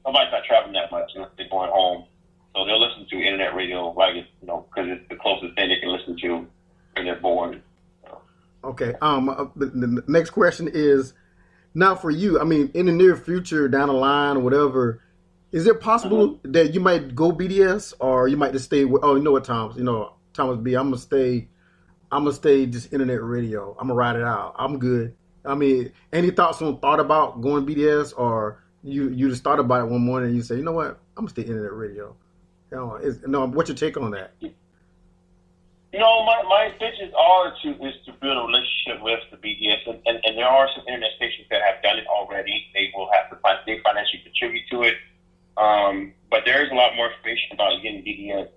nobody's not traveling that much unless they're going home. So they'll listen to internet radio, like it's, because it's the closest thing they can listen to when they're bored. So. Okay. The next question is, now for you, I mean, in the near future, down the line or whatever, is it possible that you might go BDS, or you might just stay with, oh, you know what, Thomas B, I'm gonna stay just internet radio. I'm gonna ride it out. I'm good. I mean, any thought about going BDS, or you just thought about it one morning and you say, you know what, I'm gonna stay internet radio. What's your take on that? My intentions is to build a relationship with the BDS, and there are some internet stations that have done it already. They will have to financially contribute to it, but there is a lot more information about getting BDS.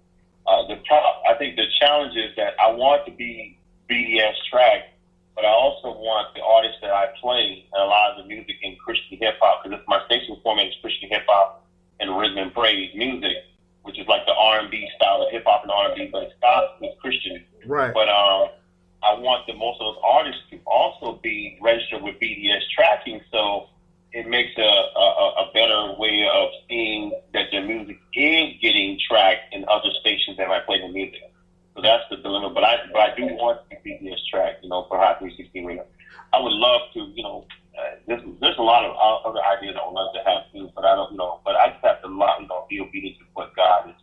I think the challenge is that I want to be BDS tracked, but I also want the artists that I play and a lot of the music in Christian hip hop, because my station format is Christian hip hop and rhythm and praise music, which is like the R&B style of hip hop and R&B, but it's gospel, it's Christian. Right. But I want most of those artists to also be registered with BDS tracking, so it makes a better way of seeing that their music is getting tracked in other stations that might play the music. So that's the dilemma. But I do want to be BDS tracked, for Hot 360 Radio. I would love to, there's a lot of other ideas I would love to have too, but I don't, but I just have to, be obedient to what God has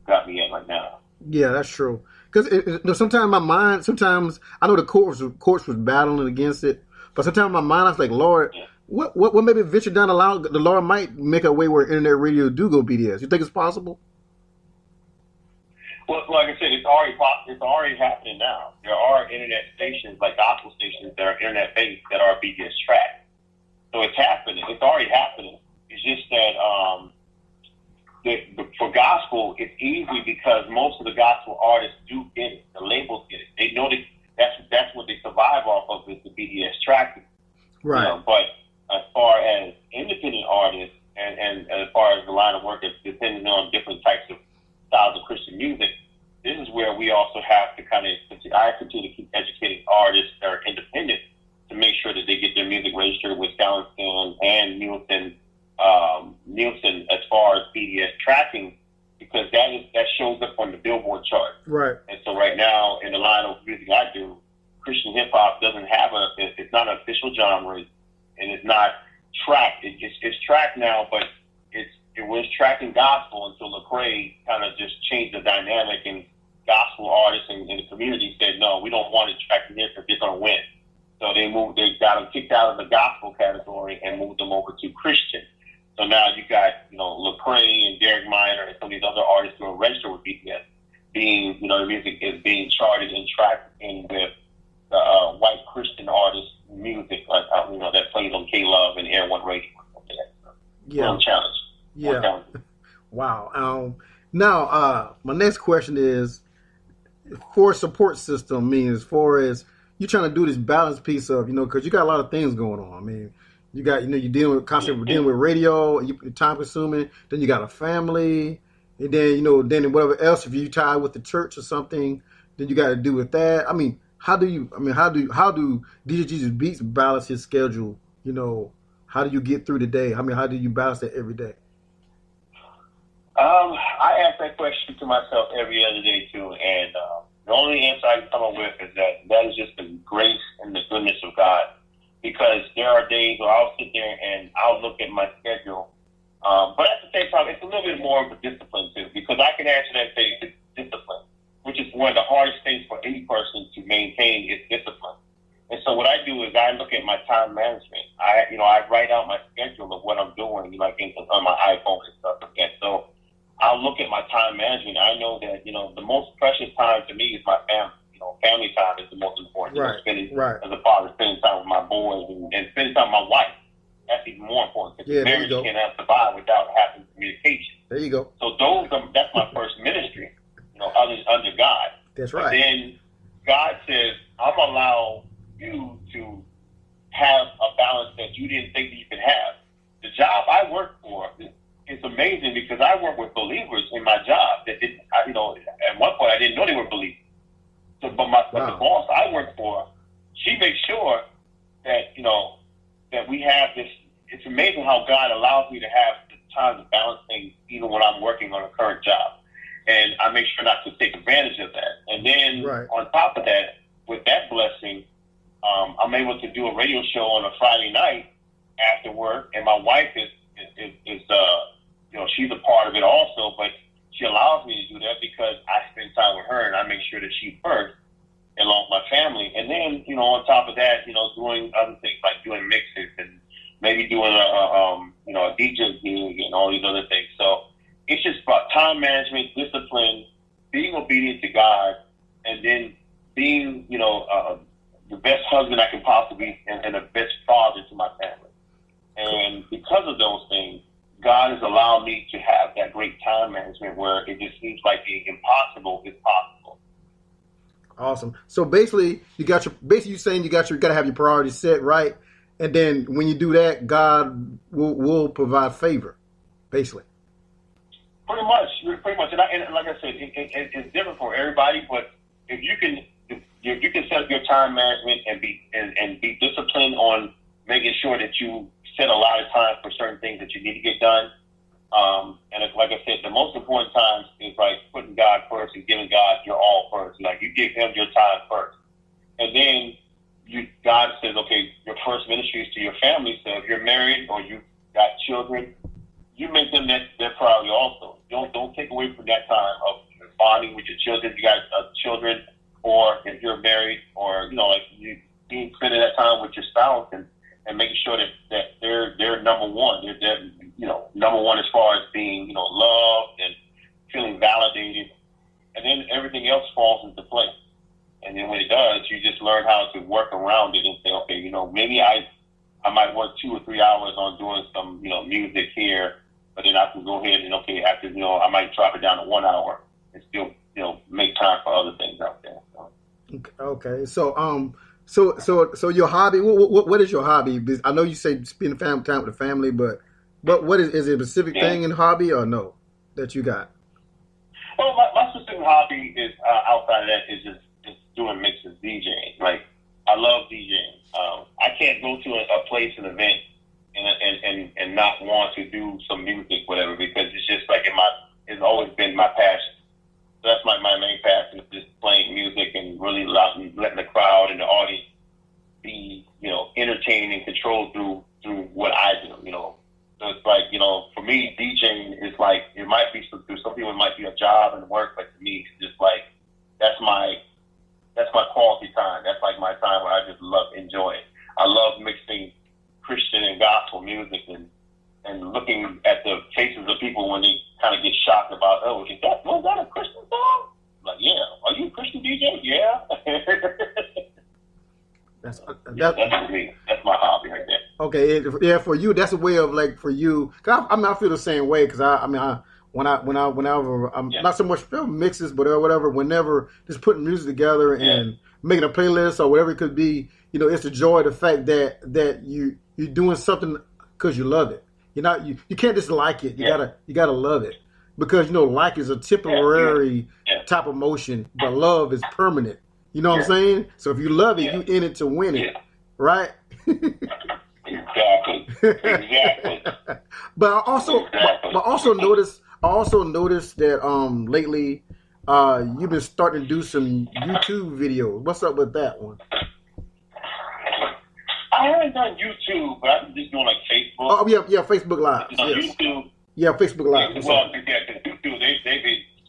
got me at right now. Yeah, that's true. Because sometimes sometimes I know the courts was battling against it, but sometimes in my mind I was like, Lord, what maybe venture down the line, the Lord might make a way where internet radio do go BDS. You think it's possible? Well, like I said, it's already happening now. There are internet stations, like gospel stations, that are internet based that are BDS tracked. So it's happening. It's already happening. It's just that for gospel, it's easy because most of the gospel artists do get it. The labels get it. They know that's what they survive off of, is the BDS tracking. Right. But as far as independent artists and as far as the line of work, it's depending on different types of styles of Christian music. This is where we also have to I continue to keep educating artists that are independent to make sure that they get their music registered with SoundScan and Nielsen as far as BDS tracking, because that shows up on the Billboard chart. Right. And so right now, in the line of music I do, Christian hip hop doesn't have it's not an official genre, and it's not tracked. It's tracked now, but it was tracking gospel until Lecrae kind of just changed the dynamic, and gospel artists in the community said, no, we don't want it tracking here because they're going to win. So they got them kicked out of the gospel category and moved them over to Christian. So now you got, Lecrae and Derek Minor and some of these other artists who are registered with BDS being, the music is being charted and tracked in with white Christian artists' music, like, that plays on K-Love and Air One Radio or something like that. Yeah. Challenge. Yeah. Wow. Now, my next question is, for support system, means as far as you're trying to do this balance piece of, because you got a lot of things going on. I mean, you got, you're dealing with radio, you're time consuming. Then you got a family, and then then whatever else. If you tie with the church or something, then you got to do with that. I mean, how do DJ Jesus Beats balance his schedule? How do you get through the day? I mean, how do you balance that every day? I ask that question to myself every other day too, and the only answer I can come up with is that is just the grace and the goodness of God. Because there are days where I'll sit there and I'll look at my schedule, but at the same time, it's a little bit more of a discipline too. Because I can answer that and say it's discipline, which is one of the hardest things for any person to maintain, is discipline. And so what I do is I look at my time management. I write out my schedule of what I'm doing, like on my iPhone and stuff like that. So I'll look at my time management. I know that, the most precious time to me is my family. Family time is the most important. Right. As a father, spending time with my boys and spending time with my wife. That's even more important, because marriage cannot survive without having communication. There you go. So that's my first ministry, under God. That's right. But then God says, I'm going to allow you to have a balance that you didn't think that you could have. The job I work for is amazing, because I work with believers in my job that didn't, at one point I didn't know they were believers. So, but the boss I work for, she makes sure that, that we have this. It's amazing how God allows me to have the time to balance things even when I'm working on a current job. And I make sure not to take advantage of that. And then on top of that, with that blessing, I'm able to do a radio show on a Friday night after work, and my wife is she's a part of it also, but she allows me to do that because I spend time with her and I make sure that she's first along with my family. And then, on top of that, doing other things like doing mixes and maybe doing a DJ gig and all these other things. So it's just about time management, discipline, being obedient to God, and then being, the best husband I can possibly be and the best father to my family. And because of those things, God has allowed me to have that great time management where it just seems like the impossible is possible. Awesome. So basically, you're saying you got to have your priorities set right, and then when you do that, God will provide favor, basically. Pretty much. And like I said, it's different for everybody. But if you can set up your time management and be disciplined on making sure that you set a lot of time for certain things that you need to get done. And like I said, the most important times is like putting God first and giving God your all first. Like you give Him your time first, and then God says, okay, your first ministry is to your family. So if you're married or you got children, you make them their priority also. Don't take away from that time of bonding with your children. If you got children, or if you're married, or like you spending that time with your spouse and making sure that they're number one. They're number one as far as being loved and feeling validated, and then everything else falls into place. And then when it does, you just learn how to work around it and say, okay, maybe I might work 2 or 3 hours on doing some music here, but then I can go ahead and after I might drop it down to 1 hour and still make time for other things out there. Okay, so your hobby, what is your hobby? Because I know you say spending time with the family, but what is it a specific thing in hobby or no that you got? Well, my specific hobby is outside of that is just doing mixes, DJing. Like I love DJing. I can't go to a place, an event, and not want to do some music, whatever, because it's just like it's always been my passion. So that's my main passion, is just playing music and really letting the crowd and the audience be, entertained and controlled through what I do, So it's like, for me, DJing is like, it might be, through some people it might be a job and work, but to me, it's just like, that's my quality time. That's like my time where I just love enjoying. I love mixing Christian and gospel music and looking at the faces of people when they kind of get shocked about, was that a Christian song? Like, yeah. Are you a Christian DJ? Yeah. That's for me. That's my hobby right there. Okay, yeah, for you, that's a way of like for you. Cause I feel the same way. Cause whenever I'm not so much film mixes, but whatever. Whenever just putting music together and making a playlist or whatever it could be, it's the joy of the fact that you're doing something because you love it. You can't just like it. You gotta love it, because like is a temporary type of motion, but love is permanent. You know what I'm saying? So if you love it, you in it to win it, right? Exactly. But I also noticed that lately you've been starting to do some YouTube videos. What's up with that one? I haven't done YouTube, but I'm just doing like Facebook. Oh yeah, Facebook Live. Yes. YouTube. Yeah, Facebook Live. Well,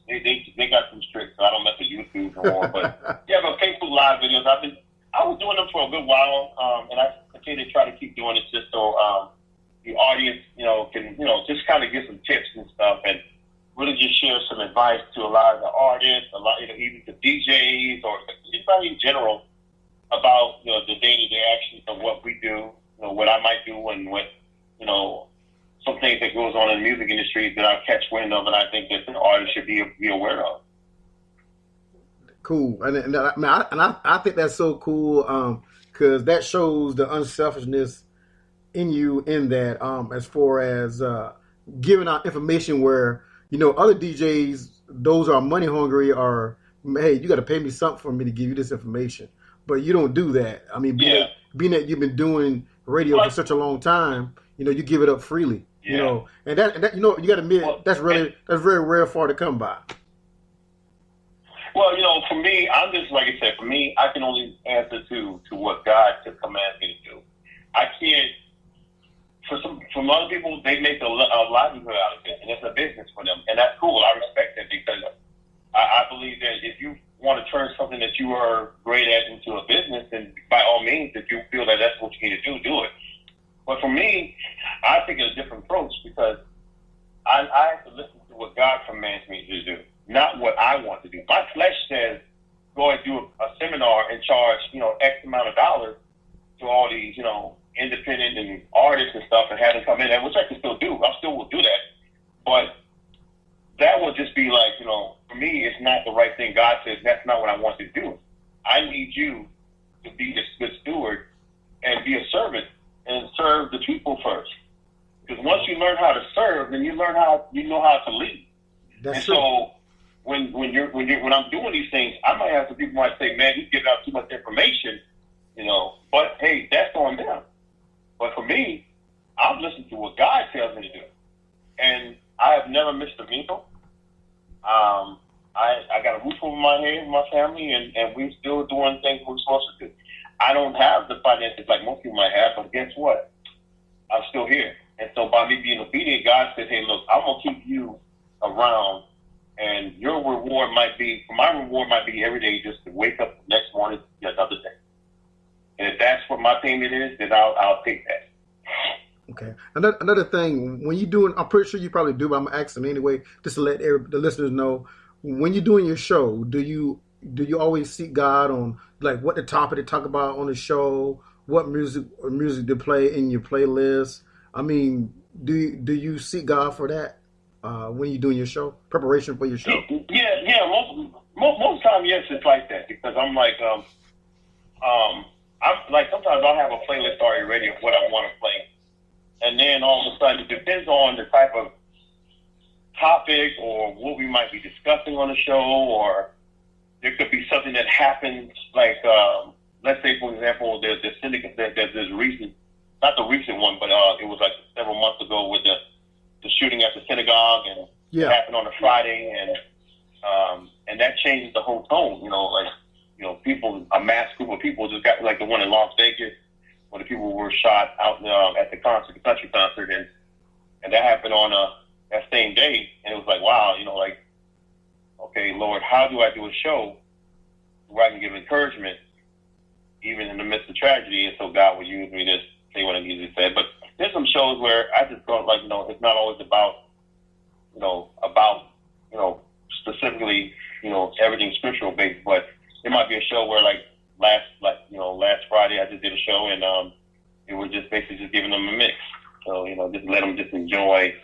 YouTube, they got some tricks, so I don't mess with YouTube no more. But but Facebook Live videos, I was doing them for a good while, and I continue to try to keep doing it just so the audience, can just kind of get some tips and stuff, and really just share some advice to a lot of the artists, even the DJs or anybody in general about the day-to-day actions of what we do, what I might do, and what some things that goes on in the music industry that I catch wind of, and I think that the artist should be aware of. Cool, and I think that's so cool because that shows the unselfishness in you, in that as far as giving out information where other DJs, those are money hungry, are, hey, you got to pay me something for me to give you this information, but you don't do that. Being that you've been doing radio for such a long time, you give it up freely. You Yeah. know, and that you know, you got to admit Well, that's very rare for to come by. well, for me, I'm just like I said. For me, I can only answer to what God commands me to do. I can't. For other people, they make a livelihood out of it, and it's a business for them, and that's cool. I respect it because I believe that if you want to turn something that you are great at into a business, then by all means, if you feel that that's what you need to do it. But for me, I take a different approach because I have to listen to what God commands me to do, not what I want to do. My flesh says, go and do a seminar and charge, X amount of dollars to all these, independent and artists and stuff and have them come in, which I can still do. I still will do that. But that would just be like, for me, it's not the right thing. God says, that's not what I want to do. I need you to be a good steward and be a servant and serve the people first. Because once you learn how to serve, then you know how to lead. That's true. So when I'm doing these things, I might have some people might say, man, he's giving out too much information, but hey, that's on them. But for me, I'm listening to what God tells me to do. And I have never missed a meal. I got a roof over my head with my family, and we're still doing things we're supposed to do. I don't have the finances like most people might have, but guess what? I'm still here. And so by me being obedient, God said, hey, look, I'm going to keep you around, and my reward might be every day just to wake up the next morning to another day. And if that's what my payment is, then I'll take that. Okay. Another thing, when you're doing, I'm pretty sure you probably do, but I'm gonna ask them anyway, just to let the listeners know. When you're doing your show, do you always seek God on like what the topic to talk about on the show, what music to play in your playlist? I mean, do you seek God for that when you're doing your show, preparation for your show? Yeah. Most time, yes, it's like that because I'm like I'm like sometimes I'll have a playlist already ready of what I want to play. And then all of a sudden, it depends on the type of topic or what we might be discussing on the show, or there could be something that happens, like, let's say, for example, there's recent, not the recent one, but it was like several months ago with the shooting at the synagogue, and it happened on a Friday, and that changes the whole tone, people, a mass group of people just got, like the one in Las Vegas, where the people were shot out at the country concert, and that happened on that same day, and it was like, wow, okay, Lord, how do I do a show where I can give encouragement even in the midst of tragedy? And so God would use me to say what I need to say. But there's some shows where I just felt like, it's not always about specifically, everything scriptural based, but it might be a show where last Friday I just did a show, and it was just basically just giving them a mix. So, just let them just enjoy,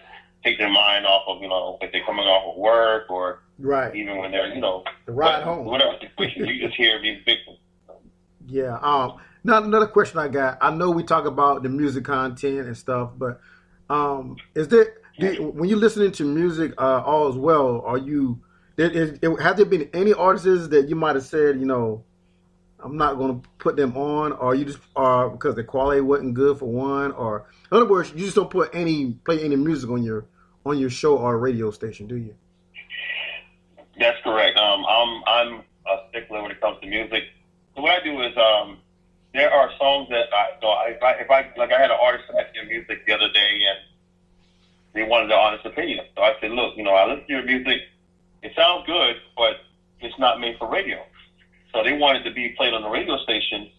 take their mind off of, if they're coming off of work, or right, even when they're, the ride home, whatever situation, you just hear these victims. Yeah. Now another question I got. I know we talk about the music content and stuff, but is there when you're listening to music all as well? Have there been any artists that you might have said, I'm not going to put them on, or you just because the quality wasn't good for one, or in other words, you just don't play any music on your show or radio station, do you? That's correct. I'm a stickler when it comes to music. So what I do is there are songs that if I had an artist select your music the other day, and they wanted an honest opinion. So I said, look, I listen to your music. It sounds good, but it's not made for radio. So they wanted to be played on the radio station,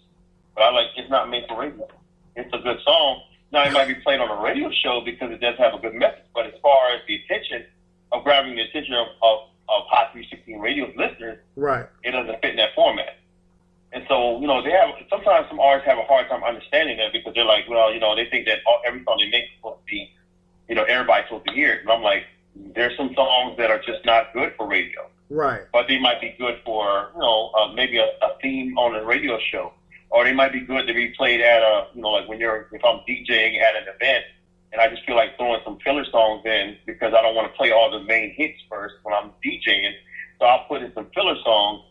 but it's not made for radio. It's a good song. Now it might be played on a radio show because it does have a good message, but as far as the attention of grabbing the attention of Hot 316 radio's listeners, right, it doesn't fit in that format. And so, sometimes some artists have a hard time understanding that because they're like, well, they think that every song they make is supposed to be, everybody's supposed to hear it. And I'm like, there's some songs that are just not good for radio. Right. But they might be good for, maybe a theme on a radio show. Or they might be good to be played at if I'm DJing at an event, and I just feel like throwing some filler songs in because I don't want to play all the main hits first when I'm DJing. So I'll put in some filler songs